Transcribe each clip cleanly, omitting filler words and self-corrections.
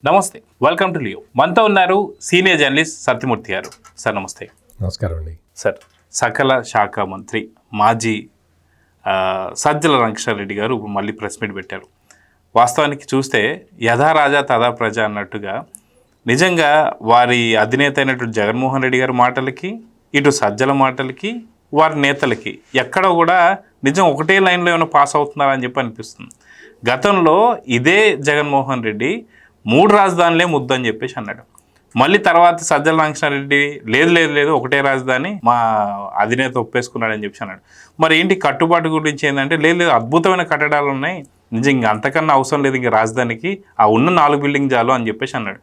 నమస్తే, welcome to Leo. మనతో ఉన్నారు సీనియర్ జర్నలిస్ట్ సత్యమూర్తి గారు. సార్ నమస్తే. నమస్కారం అండి. సార్, సకల శాఖ మంత్రి మాజీ సజ్జల రామకృష్ణారెడ్డి గారు మళ్ళీ ప్రెస్ మీట్ పెట్టారు. వాస్తవానికి చూస్తే యథా రాజా తథా ప్రజ అన్నట్టుగా నిజంగా వారి అధినేత అయినటువంటి జగన్మోహన్ రెడ్డి గారి మాటలకి, ఇటు సజ్జల మాటలకి, వారి నేతలకి ఎక్కడ కూడా నిజం ఒకటే లైన్లో ఏమైనా పాస్ అవుతున్నారని చెప్పి అనిపిస్తుంది. గతంలో ఇదే జగన్మోహన్ రెడ్డి 3 రాజధానులే ముద్దని చెప్పేసి అన్నాడు. మళ్ళీ తర్వాత సజ్జల రామకృష్ణారెడ్డి లేదు ఒకటే రాజధాని మా అధినేత ఒప్పేసుకున్నాడని చెప్పి అన్నాడు. మరి ఏంటి కట్టుబాటు గురించి ఏంటంటే లేదు అద్భుతమైన కట్టడాలు ఉన్నాయి, నిజంగా అంతకన్నా అవసరం లేదు ఇంకా రాజధానికి, ఆ ఉన్న 4 బిల్డింగ్ చాలు అని చెప్పేసి అన్నాడు.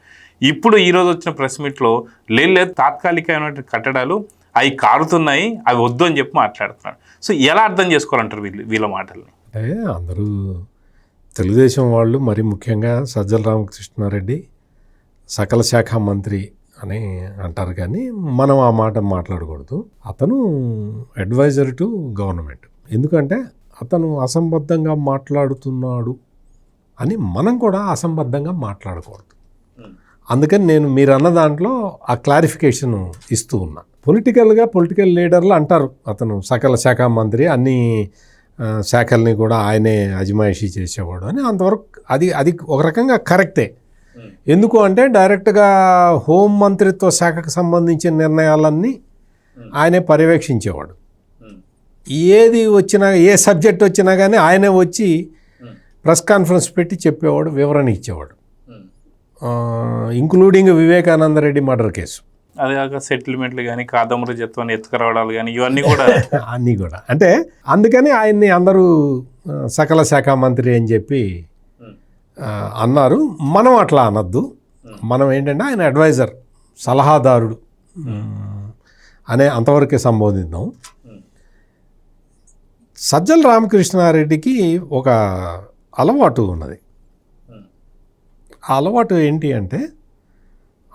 ఇప్పుడు ఈరోజు వచ్చిన ప్రెస్ మీట్లో లేదు తాత్కాలికమైన కట్టడాలు అవి కారుతున్నాయి, అవి వద్దు అని చెప్పి మాట్లాడుతున్నాడు. సో ఎలా అర్థం చేసుకోవాలంటారు వీళ్ళ మాటల్ని? అంటే అందరూ తెలుగుదేశం వాళ్ళు, మరి ముఖ్యంగా సజ్జల రామకృష్ణారెడ్డి సకల శాఖ మంత్రి అని అంటారు, కానీ మనం ఆ మాట మాట్లాడకూడదు. అతను అడ్వైజర్ టు గవర్నమెంట్. ఎందుకంటే అతను అసంబద్ధంగా మాట్లాడుతున్నాడు అని మనం కూడా అసంబద్ధంగా మాట్లాడకూడదు. అందుకని నేను మీరు అన్న దాంట్లో ఆ క్లారిఫికేషన్ ఇస్తూ ఉన్నా. పొలిటికల్ లీడర్లు అంటారు అతను సకల శాఖ మంత్రి, అన్ని శాఖల్ని కూడా ఆయనే అజమాయిషీ చేసేవాడు అని. అంతవరకు అది ఒక రకంగా కరెక్టే. ఎందుకు అంటే డైరెక్ట్గా హోం మంత్రిత్వ శాఖకు సంబంధించిన నిర్ణయాలన్నీ ఆయనే పర్యవేక్షించేవాడు. ఏది వచ్చినా, ఏ సబ్జెక్ట్ వచ్చినా కానీ ఆయనే వచ్చి ప్రెస్ కాన్ఫరెన్స్ పెట్టి చెప్పేవాడు, వివరణ ఇచ్చేవాడు. Including Vivekananda Reddy murder case, అదే కాక సెటిల్మెంట్లు కానీ, కాదమరు జత్వాన్ని ఎత్తుకురావడాలు కానీ, ఇవన్నీ కూడా అన్నీ కూడా. అంటే అందుకని ఆయన్ని అందరూ సకల శాఖ మంత్రి అని చెప్పి అన్నారు. మనం అట్లా అనద్దు. మనం ఏంటంటే ఆయన అడ్వైజర్, సలహాదారుడు అనే అంతవరకే సంబోధిద్దాం. సజ్జల రామకృష్ణారెడ్డికి ఒక అలవాటు ఉన్నది. ఆ అలవాటు ఏంటి అంటే,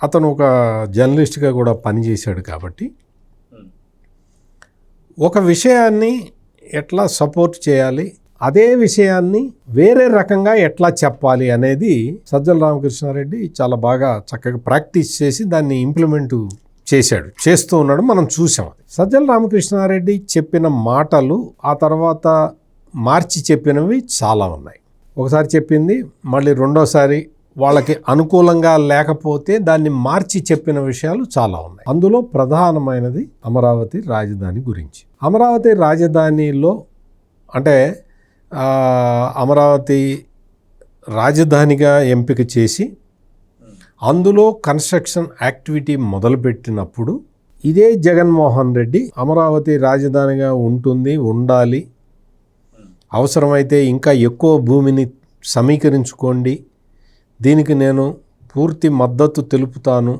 అతను ఒక జర్నలిస్ట్గా కూడా పనిచేశాడు కాబట్టి ఒక విషయాన్ని ఎట్లా సపోర్ట్ చేయాలి, అదే విషయాన్ని వేరే రకంగా ఎట్లా చెప్పాలి అనేది సజ్జల రామకృష్ణారెడ్డి చాలా బాగా చక్కగా ప్రాక్టీస్ చేసి దాన్ని ఇంప్లిమెంట్ చేస్తూ ఉన్నాడు. మనం చూసాం. సజ్జల రామకృష్ణారెడ్డి చెప్పిన మాటలు ఆ తర్వాత మార్చి చెప్పినవి చాలా ఉన్నాయి. ఒకసారి చెప్పింది మళ్ళీ రెండోసారి వాళ్ళకి అనుకూలంగా లేకపోతే దాన్ని మార్చి చెప్పిన విషయాలు చాలా ఉన్నాయి. అందులో ప్రధానమైనది అమరావతి రాజధాని గురించి. అమరావతి రాజధానిలో అంటే అమరావతి రాజధానిగా ఎంపిక చేసి అందులో కన్స్ట్రక్షన్ యాక్టివిటీ మొదలుపెట్టినప్పుడు ఇదే జగన్మోహన్ రెడ్డి అమరావతి రాజధానిగా ఉండాలి, అవసరమైతే ఇంకా ఎక్కువ భూమిని సమీకరించుకోండి, దీనికి నేను పూర్తి మద్దతు తెలుపుతాను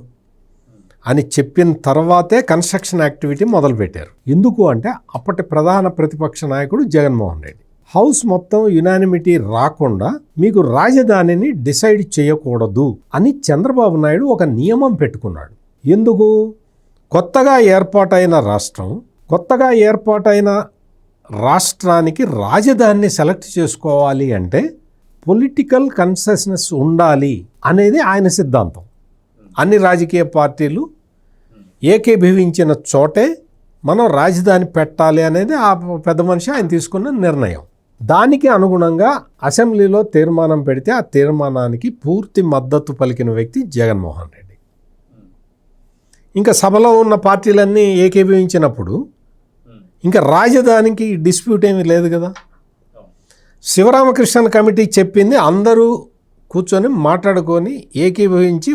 అని చెప్పిన తర్వాతే కన్స్ట్రక్షన్ యాక్టివిటీ మొదలుపెట్టారు. ఎందుకు అంటే అప్పటి ప్రధాన ప్రతిపక్ష నాయకుడు జగన్మోహన్ రెడ్డి. హౌస్ మొత్తం యునానిమిటీ రాకుండా మీకు రాజధానిని డిసైడ్ చేయకూడదు అని చంద్రబాబు నాయుడు ఒక నియమం పెట్టుకున్నాడు. ఎందుకు? కొత్తగా ఏర్పాటైన రాష్ట్రానికి రాజధానిని సెలెక్ట్ చేసుకోవాలి అంటే పొలిటికల్ కన్సెషనస్ ఉండాలి అనేది ఆయన సిద్ధాంతం. అన్ని రాజకీయ పార్టీలు ఏకీభవించిన చోటే మనం రాజధాని పెట్టాలి అనేది ఆ పెద్ద మనిషి ఆయన తీసుకున్న నిర్ణయం. దానికి అనుగుణంగా అసెంబ్లీలో తీర్మానం పెడితే ఆ తీర్మానానికి పూర్తి మద్దతు పలికిన వ్యక్తి జగన్మోహన్ రెడ్డి. ఇంకా సభలో ఉన్న పార్టీలన్నీ ఏకీభవించినప్పుడు ఇంకా రాజధానికి డిస్ప్యూట్ ఏమీ లేదు కదా. శివరామకృష్ణన్ కమిటీ చెప్పింది అందరూ కూర్చొని మాట్లాడుకొని ఏకీభవించి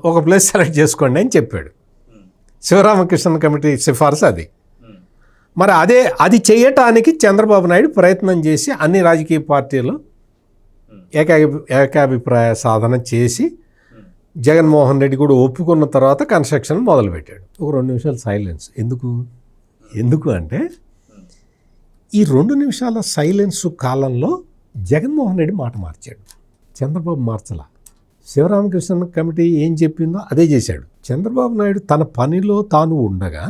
ఒక ప్లేస్ సెలెక్ట్ చేసుకోండి అని చెప్పాడు. శివరామకృష్ణన్ కమిటీ సిఫార్సు అది. మరి అది చేయటానికి చంద్రబాబు నాయుడు ప్రయత్నం చేసి అన్ని రాజకీయ పార్టీలు ఏకాభిప్రాయ సాధన చేసి జగన్మోహన్ రెడ్డి కూడా ఒప్పుకున్న తర్వాత కన్స్ట్రక్షన్ మొదలుపెట్టాడు. ఒక 2 నిమిషాలు సైలెన్స్. ఎందుకు అంటే ఈ 2 నిమిషాల సైలెన్స్ కాలంలో జగన్మోహన్ రెడ్డి మాట మార్చాడు, చంద్రబాబు మార్చలా. శివరామకృష్ణ కమిటీ ఏం చెప్పిందో అదే చేశాడు. చంద్రబాబు నాయుడు తన పనిలో తాను ఉండగా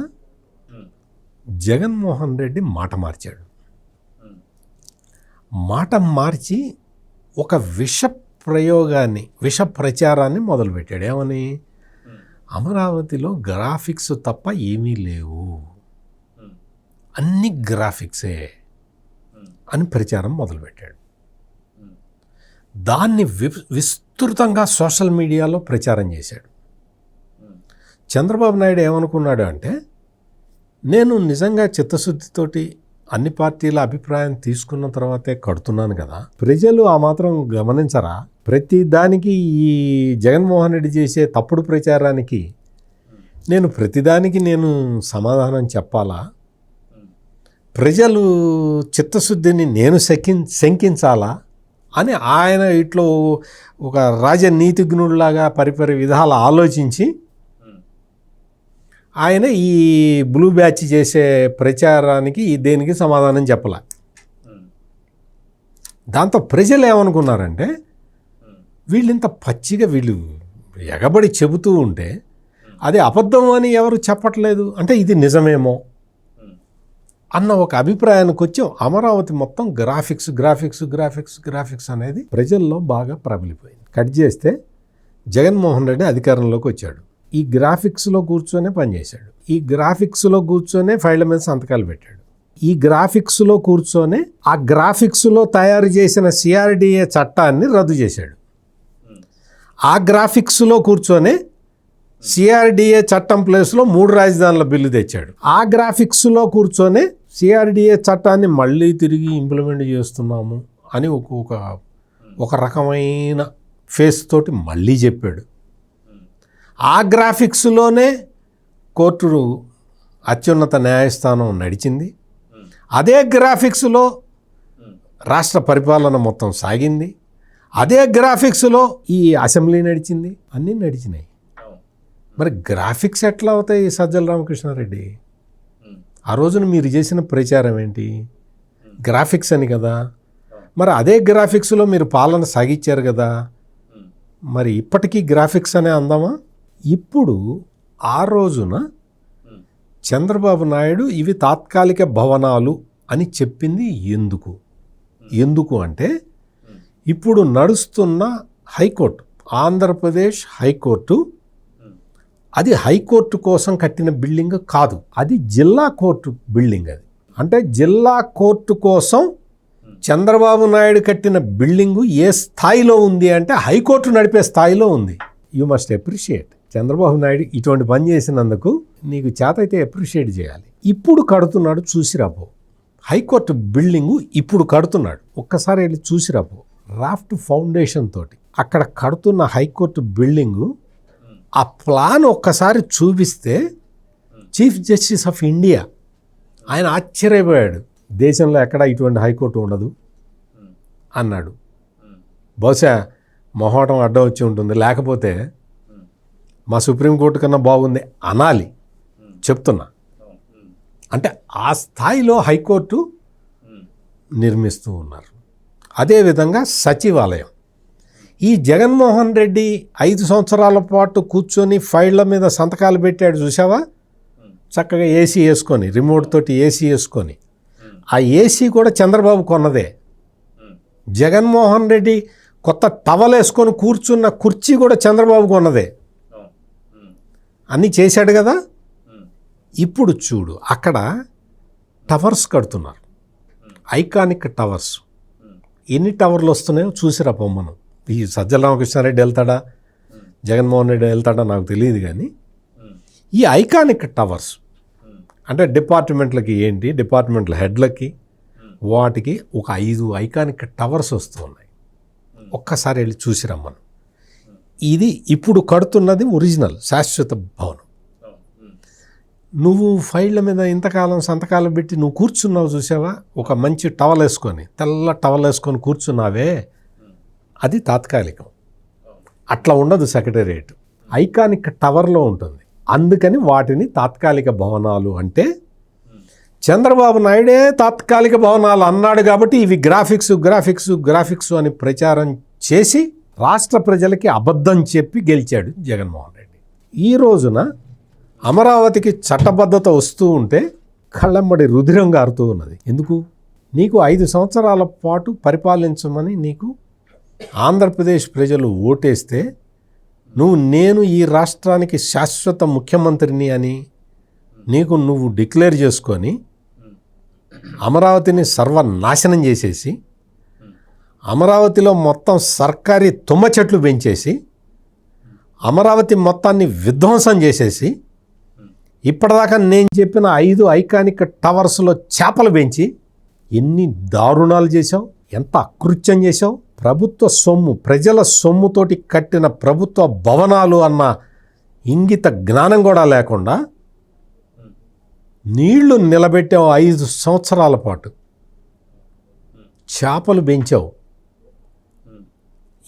జగన్మోహన్ రెడ్డి మాట మార్చాడు. మాట మార్చి ఒక విష ప్రయోగాన్ని, విష ప్రచారాన్ని మొదలుపెట్టాడు. ఏమని? అమరావతిలో గ్రాఫిక్స్ తప్ప ఏమీ లేవు, అన్ని గ్రాఫిక్సే అని ప్రచారం మొదలుపెట్టాడు. దాన్ని విస్తృతంగా సోషల్ మీడియాలో ప్రచారం చేశాడు. చంద్రబాబు నాయుడు ఏమనుకున్నాడు అంటే, నేను నిజంగా చిత్తశుద్ధితోటి అన్ని పార్టీల అభిప్రాయం తీసుకున్న తర్వాతే కడుతున్నాను కదా, ప్రజలు ఆ మాత్రం గమనించరా? ప్రతి దానికి ఈ జగన్మోహన్ రెడ్డి చేసే తప్పుడు ప్రచారానికి నేను సమాధానం చెప్పాలా? ప్రజలు చిత్తశుద్ధిని నేను శంకించాలా అని ఆయన ఇట్లో ఒక రాజనీతిజ్ఞుడిలాగా పరిపరి విధాలు ఆలోచించి ఆయన ఈ బ్లూ బ్యాచ్ చేసే ప్రచారానికి దేనికి సమాధానం చెప్పలే. దాంతో ప్రజలు ఏమనుకున్నారంటే, వీళ్ళింత పచ్చిగా వీళ్ళు ఎగబడి చెబుతూ ఉంటే అది అబద్ధం అని ఎవరు చెప్పట్లేదు, అంటే ఇది నిజమేమో అన్న ఒక అభిప్రాయానికి వచ్చి అమరావతి మొత్తం గ్రాఫిక్స్ అనేది ప్రజల్లో బాగా ప్రబలిపోయింది. కట్ చేస్తే జగన్మోహన్ రెడ్డి అధికారంలోకి వచ్చాడు. ఈ గ్రాఫిక్స్లో కూర్చొనే పనిచేశాడు. ఈ గ్రాఫిక్స్లో కూర్చొనే ఫైళ్ళ మీద సంతకాలు పెట్టాడు. ఈ గ్రాఫిక్స్లో కూర్చొనే ఆ గ్రాఫిక్స్లో తయారు చేసిన సిఆర్డిఏ చట్టాన్ని రద్దు చేశాడు. ఆ గ్రాఫిక్స్లో కూర్చొనే సిఆర్డిఏ చట్టం ప్లేస్లో 3 రాజధానుల బిల్లు తెచ్చాడు. ఆ గ్రాఫిక్స్లో కూర్చొనే సిఆర్డిఏ చట్టాన్ని మళ్ళీ తిరిగి ఇంప్లిమెంట్ చేస్తున్నాము అని ఒక రకమైన ఫేస్ తోటి మళ్ళీ చెప్పాడు. ఆ గ్రాఫిక్స్లోనే కోర్టు అత్యున్నత న్యాయస్థానం నడిచింది. అదే గ్రాఫిక్స్లో రాష్ట్ర పరిపాలన మొత్తం సాగింది. అదే గ్రాఫిక్స్లో ఈ అసెంబ్లీ నడిచింది. అన్నీ నడిచినాయి. మరి గ్రాఫిక్స్ ఎట్లా అవుతాయి సజ్జల రామకృష్ణారెడ్డి? ఆ రోజున మీరు చేసిన ప్రచారం ఏంటి? గ్రాఫిక్స్ అని కదా. మరి అదే గ్రాఫిక్స్లో మీరు పాలన సాగించారు కదా. మరి ఇప్పటికీ గ్రాఫిక్స్ అనే అందామా? ఇప్పుడు ఆ రోజున చంద్రబాబు నాయుడు ఇవి తాత్కాలిక భవనాలు అని చెప్పింది ఎందుకు అంటే, ఇప్పుడు నడుస్తున్న హైకోర్టు, ఆంధ్రప్రదేశ్ హైకోర్టు, అది హైకోర్టు కోసం కట్టిన బిల్డింగ్ కాదు, అది జిల్లా కోర్టు బిల్డింగ్. అది అంటే జిల్లా కోర్టు కోసం చంద్రబాబు నాయుడు కట్టిన బిల్డింగు ఏ స్థాయిలో ఉంది అంటే హైకోర్టు నడిపే స్థాయిలో ఉంది. You must appreciate. Chandrababu Naidu ఇటువంటి పని చేసినందుకు నీకు చేత అయితే అప్రిషియేట్ చేయాలి. ఇప్పుడు కడుతున్నాడు, చూసిరాపో. హైకోర్టు బిల్డింగు ఇప్పుడు కడుతున్నాడు, ఒక్కసారి వెళ్ళి చూసిరాపో. రాఫ్ట్ ఫౌండేషన్ తోటి అక్కడ కడుతున్న హైకోర్టు బిల్డింగు ఆ ప్లాన్ ఒక్కసారి చూపిస్తే చీఫ్ జస్టిస్ ఆఫ్ ఇండియా ఆయన ఆశ్చర్యపోయాడు. దేశంలో ఎక్కడ ఇటువంటి హైకోర్టు ఉండదు అన్నాడు. బహుశా మొహోటం అడ్డం వచ్చి ఉంటుంది, లేకపోతే మా సుప్రీంకోర్టు కన్నా బాగుంది అనాలి. చెప్తున్నా అంటే ఆ స్థాయిలో హైకోర్టు నిర్మిస్తూ ఉన్నారు. అదేవిధంగా సచివాలయం, ఈ జగన్మోహన్ రెడ్డి 5 సంవత్సరాల పాటు కూర్చొని ఫైళ్ళ మీద సంతకాలు పెట్టాడు చూసావా, చక్కగా ఏసీ వేసుకొని, రిమోట్ తోటి ఏసీ వేసుకొని. ఆ ఏసీ కూడా చంద్రబాబు కొన్నదే. జగన్మోహన్ రెడ్డి కొత్త టవల్ వేసుకొని కూర్చున్న కుర్చీ కూడా చంద్రబాబు కొన్నదే. అన్నీ చేశాడు కదా. ఇప్పుడు చూడు, అక్కడ టవర్స్ కడుతున్నారు, ఐకానిక్ టవర్స్. ఎన్ని టవర్లు వస్తున్నాయో చూసిరా పొమ్మను. ఈ సజ్జల రామకృష్ణారెడ్డి వెళ్తాడా, జగన్మోహన్ రెడ్డి వెళ్తాడా నాకు తెలియదు, కానీ ఈ ఐకానిక్ టవర్స్ అంటే డిపార్ట్మెంట్లకి ఏంటి, డిపార్ట్మెంట్ల హెడ్లకి వాటికి ఒక 5 ఐకానిక్ టవర్స్ వస్తూ ఉన్నాయి. ఒక్కసారి వెళ్ళి చూసిరమ్మను. ఇది ఇప్పుడు కడుతున్నది ఒరిజినల్ శాశ్వత భవనం. నువ్వు ఫైళ్ళ మీద ఇంతకాలం సంతకాలు పెట్టి నువ్వు కూర్చున్నావు చూసావా, ఒక మంచి టవల్ వేసుకొని, తెల్ల టవల్ వేసుకొని కూర్చున్నావే, అది తాత్కాలికం. అట్లా ఉండదు సెక్రటేరియట్, ఐకానిక్ టవర్లో ఉంటుంది. అందుకని వాటిని తాత్కాలిక భవనాలు అంటే, చంద్రబాబు నాయుడే తాత్కాలిక భవనాలు అన్నాడు కాబట్టి ఇవి గ్రాఫిక్స్ అని ప్రచారం చేసి రాష్ట్ర ప్రజలకి అబద్ధం చెప్పి గెలిచాడు జగన్మోహన్ రెడ్డి. ఈ రోజున అమరావతికి చట్టబద్ధత వస్తూ ఉంటే కళ్ళమ్మడి రుధిరం గారుతూ ఉన్నది. ఎందుకు? నీకు 5 సంవత్సరాల పాటు పరిపాలించమని నీకు ఆంధ్రప్రదేశ్ ప్రజలు ఓటేస్తే నేను ఈ రాష్ట్రానికి శాశ్వత ముఖ్యమంత్రిని అని నువ్వు డిక్లేర్ చేసుకొని అమరావతిని సర్వనాశనం చేసేసి అమరావతిలో మొత్తం సర్కారీ తుమ్మ చెట్లు పెంచేసి అమరావతి మొత్తాన్ని విధ్వంసం చేసేసి ఇప్పటిదాకా నేను చెప్పిన 5 ఐకానిక్ టవర్స్లో చేపలు పెంచి ఎన్ని దారుణాలు చేశావు, ఎంత అకృత్యం చేశావు. ప్రభుత్వ సొమ్ము, ప్రజల సొమ్ముతోటి కట్టిన ప్రభుత్వ భవనాలు అన్న ఇంగిత జ్ఞానం కూడా లేకుండా నీళ్లు నిలబెట్టావు 5 సంవత్సరాల పాటు, చేపలు పెంచావు.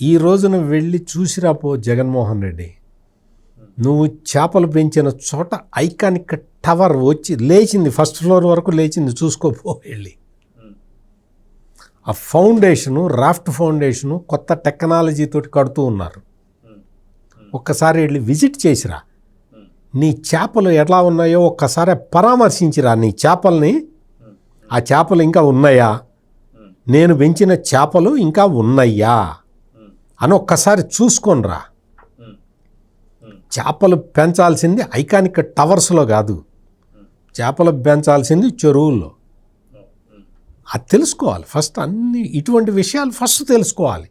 ఈ రోజున వెళ్ళి చూసిరాపో జగన్మోహన్ రెడ్డి, నువ్వు చేపలు పెంచిన చోట ఐకానిక్ టవర్ వచ్చి లేచింది, ఫస్ట్ ఫ్లోర్ వరకు లేచింది, చూసుకోపో వెళ్ళి. ఆ ఫౌండేషను, రాఫ్ట్ ఫౌండేషను కొత్త టెక్నాలజీతోటి కడుతూ ఉన్నారు. ఒక్కసారి వెళ్ళి విజిట్ చేసిరా, నీ చేపలు ఎలా ఉన్నాయో ఒక్కసారి పరామర్శించిరా. నీ చేపల్ని, ఆ చేపలు ఇంకా ఉన్నాయా, నేను పెంచిన చేపలు ఇంకా ఉన్నాయా అని ఒక్కసారి చూసుకోనరా. చేపలు పెంచాల్సింది ఐకానిక్ టవర్స్లో కాదు, చేపలు పెంచాల్సింది చెరువుల్లో. అది తెలుసుకోవాలి ఫస్ట్. అన్ని ఇటువంటి విషయాలు ఫస్ట్ తెలుసుకోవాలి.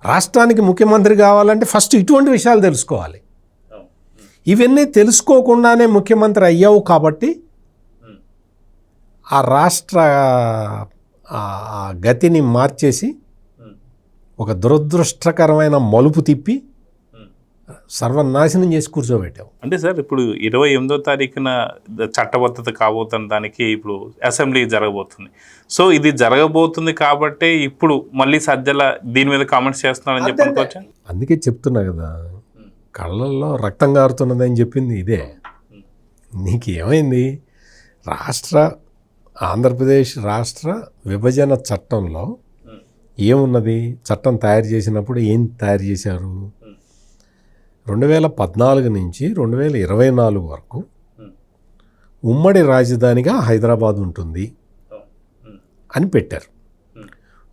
రాష్ట్రానికి ముఖ్యమంత్రి కావాలంటే ఫస్ట్ ఇటువంటి విషయాలు తెలుసుకోవాలి. ఇవన్నీ తెలుసుకోకుండానే ముఖ్యమంత్రి అయ్యావు కాబట్టి ఆ రాష్ట్ర గతిని మార్చేసి ఒక దురదృష్టకరమైన మలుపు తిప్పి సర్వనాశనం చేసి కూర్చోబెట్టావు. అంటే సార్, ఇప్పుడు 28వ తారీఖున చట్టబద్ధత కాబోతున్న దానికి ఇప్పుడు అసెంబ్లీ జరగబోతుంది. సో ఇది జరగబోతుంది కాబట్టి ఇప్పుడు మళ్ళీ సజ్జల దీని మీద కామెంట్స్ చేస్తున్నారని చెప్పి అనుకోవచ్చా? అందుకే చెప్తున్నా కదా, కళ్ళల్లో రక్తం కారుతున్నదని చెప్పింది ఇదే. నీకు ఏమైంది? ఆంధ్రప్రదేశ్ రాష్ట్ర విభజన చట్టంలో ఏమున్నది? చట్టం తయారు చేసినప్పుడు ఏం తయారు చేశారు? 2014 నుంచి 2024 వరకు ఉమ్మడి రాజధానిగా హైదరాబాద్ ఉంటుంది అని పెట్టారు.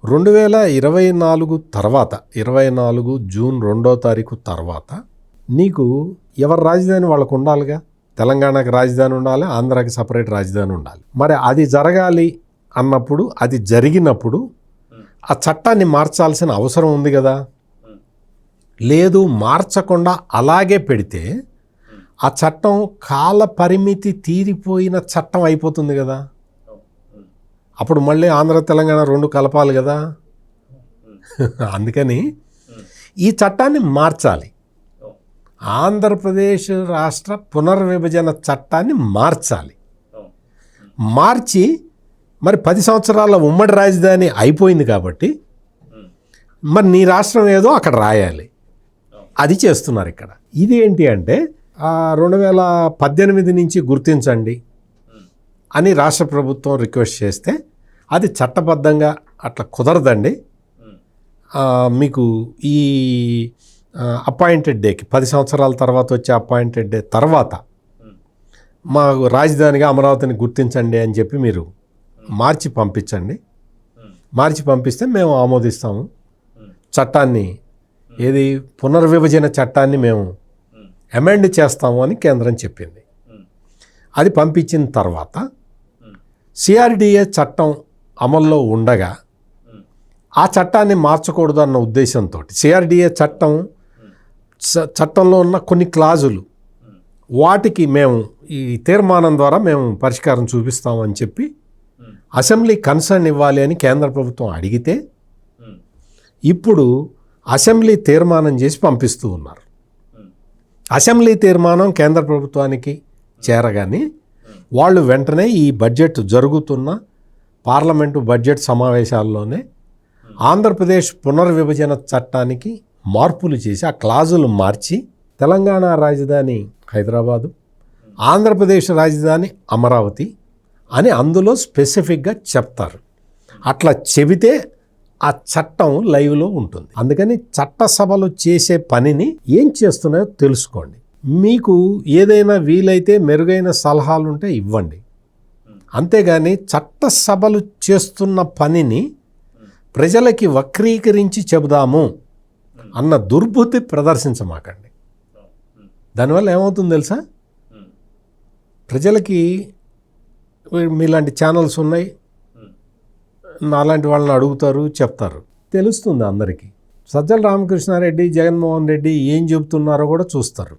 2024 తర్వాత 24 జూన్ 2వ తారీఖు తర్వాత నీకు ఎవరి రాజధాని వాళ్ళకు ఉండాలిగా. తెలంగాణకి రాజధాని ఉండాలి, ఆంధ్రాకి సపరేట్ రాజధాని ఉండాలి. మరి అది జరగాలి అన్నప్పుడు, అది జరిగినప్పుడు ఆ చట్టాన్ని మార్చాల్సిన అవసరం ఉంది కదా. లేదు, మార్చకుండా అలాగే పెడితే ఆ చట్టం కాల పరిమితి తీరిపోయిన చట్టం అయిపోతుంది కదా. అప్పుడు మళ్ళీ ఆంధ్ర తెలంగాణ 2 కలపాలి కదా. అందుకని ఈ చట్టాన్ని మార్చాలి. ఆంధ్రప్రదేశ్ రాష్ట్ర పునర్విభజన చట్టాన్ని మార్చాలి. మార్చి మరి 10 సంవత్సరాల ఉమ్మడి రాజధాని అయిపోయింది కాబట్టి మరి నీ రాష్ట్రం ఏదో అక్కడ రాయాలి. అది చేస్తున్నారు ఇక్కడ. ఇది ఏంటి అంటే 2018 నుంచి గుర్తించండి అని రాష్ట్ర ప్రభుత్వం రిక్వెస్ట్ చేస్తే అది చట్టబద్ధంగా అట్లా కుదరదండి. మీకు ఈ అపాయింటెడ్ డేకి 10 సంవత్సరాల తర్వాత వచ్చే అపాయింటెడ్ డే తర్వాత మా రాజధానిగా అమరావతిని గుర్తించండి అని చెప్పి మీరు మార్చి పంపించండి. మార్చి పంపిస్తే మేము ఆమోదిస్తాము. చట్టాన్ని, ఏది పునర్విభజన చట్టాన్ని మేము అమెండ్ చేస్తాము అని కేంద్రం చెప్పింది. అది పంపించిన తర్వాత సిఆర్డిఏ చట్టం అమల్లో ఉండగా ఆ చట్టాన్ని మార్చకూడదు అన్న ఉద్దేశంతో సిఆర్డిఏ చట్టంలో ఉన్న కొన్ని క్లాజులు వాటికి మేము ఈ తీర్మానం ద్వారా మేము పరిష్కారం చూపిస్తామని చెప్పి అసెంబ్లీ కన్సర్న్ ఇవ్వాలి అని కేంద్ర ప్రభుత్వం అడిగితే ఇప్పుడు అసెంబ్లీ తీర్మానం చేసి పంపిస్తూ ఉన్నారు. అసెంబ్లీ తీర్మానం కేంద్ర ప్రభుత్వానికి చేరగానే వాళ్ళు వెంటనే ఈ బడ్జెట్ జరుగుతున్న పార్లమెంటు బడ్జెట్ సమావేశాల్లోనే ఆంధ్రప్రదేశ్ పునర్విభజన చట్టానికి మార్పులు చేసి ఆ క్లాజులు మార్చి తెలంగాణ రాజధాని హైదరాబాదు, ఆంధ్రప్రదేశ్ రాజధాని అమరావతి అని అందులో స్పెసిఫిక్గా చెప్తారు. అట్లా చెబితే ఆ చట్టం లైవ్లో ఉంటుంది. అందుకని చట్టసభలు చేసే పనిని ఏం చేస్తున్నాయో తెలుసుకోండి. మీకు ఏదైనా వీలైతే మెరుగైన సలహాలు ఉంటే ఇవ్వండి. అంతేగాని చట్టసభలు చేస్తున్న పనిని ప్రజలకి వక్రీకరించి చెబుదాము అన్న దుర్బుద్ధి ప్రదర్శించమాకండి. దానివల్ల ఏమవుతుందో తెలుసా, ప్రజలకి మీలాంటి ఛానల్స్ ఉన్నాయి, నాలాంటి వాళ్ళని అడుగుతారు, చెప్తారు, తెలుస్తుంది అందరికీ. సజ్జల రామకృష్ణారెడ్డి, జగన్మోహన్ రెడ్డి ఏం చెబుతున్నారో కూడా చూస్తారు,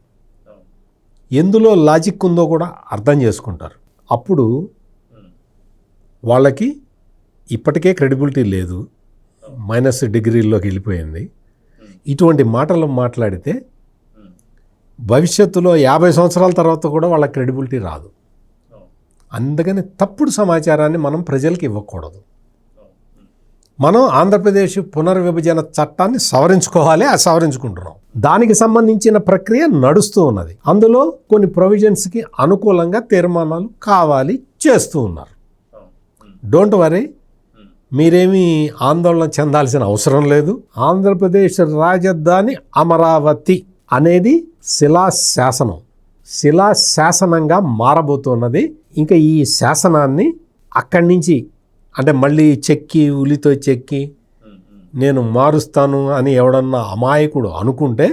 ఎందులో లాజిక్ ఉందో కూడా అర్థం చేసుకుంటారు. అప్పుడు వాళ్ళకి ఇప్పటికే క్రెడిబిలిటీ లేదు, మైనస్ డిగ్రీల్లోకి వెళ్ళిపోయింది. ఇటువంటి మాటలు మాట్లాడితే భవిష్యత్తులో 50 సంవత్సరాల తర్వాత కూడా వాళ్ళ క్రెడిబిలిటీ రాదు. అందుకని తప్పుడు సమాచారాన్ని మనం ప్రజలకు ఇవ్వకూడదు. మనం ఆంధ్రప్రదేశ్ పునర్విభజన చట్టాన్ని సవరించుకోవాలి, అది సవరించుకుంటున్నాం. దానికి సంబంధించిన ప్రక్రియ నడుస్తూ ఉన్నది. అందులో కొన్ని ప్రొవిజన్స్కి అనుకూలంగా తీర్మానాలు కావాలి, చేస్తూ ఉన్నారు. డోంట్ వరీ, మీరేమీ ఆందోళన చెందాల్సిన అవసరం లేదు. ఆంధ్రప్రదేశ్ రాజధాని అమరావతి అనేది శిలాశాసనంగా మారబోతున్నది. ఇంకా ఈ శాసనాన్ని అక్కడి నుంచి అంటే మళ్ళీ ఉలితో చెక్కి నేను మారుస్తాను అని ఎవడన్నా అమాయకుడు అనుకుంటే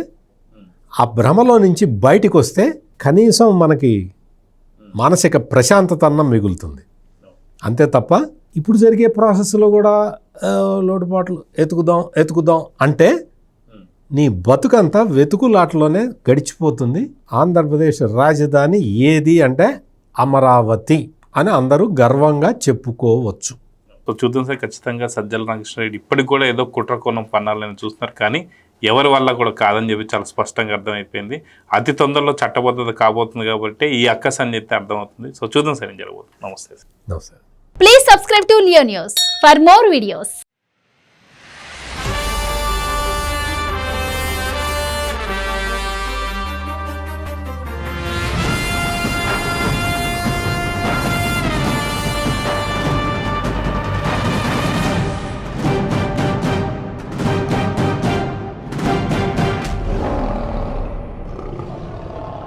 ఆ భ్రమలో నుంచి బయటికి వస్తే కనీసం మనకి మానసిక ప్రశాంతత అన్న మిగులుతుంది. అంతే తప్ప ఇప్పుడు జరిగే ప్రాసెస్లో కూడా లోటుపాట్లు ఎతుకుదాం అంటే నీ బతుకంతా వెతుకులాటలోనే గడిచిపోతుంది. ఆంధ్రప్రదేశ్ రాజధాని ఏది అంటే అమరావతి అని అందరూ గర్వంగా చెప్పుకోవచ్చు. సో చూద్దాం సార్, ఖచ్చితంగా సజ్జల రామకృష్ణారెడ్డి ఇప్పటికి కూడా ఏదో కుట్ర కోణం పన్నాలని చూస్తున్నారు, కానీ ఎవరి వల్ల కూడా కాదని చెప్పి చాలా స్పష్టంగా అర్థమైపోయింది. అతి తొందరలో చట్టబద్ధత కాబోతుంది కాబట్టి ఈ అక్కస్ అని చెప్తే అర్థమవుతుంది. సో చూద్దాం సార్ ఏం జరగబోతుంది. నమస్తే. నమస్తే. Please subscribe to Leo News for more videos.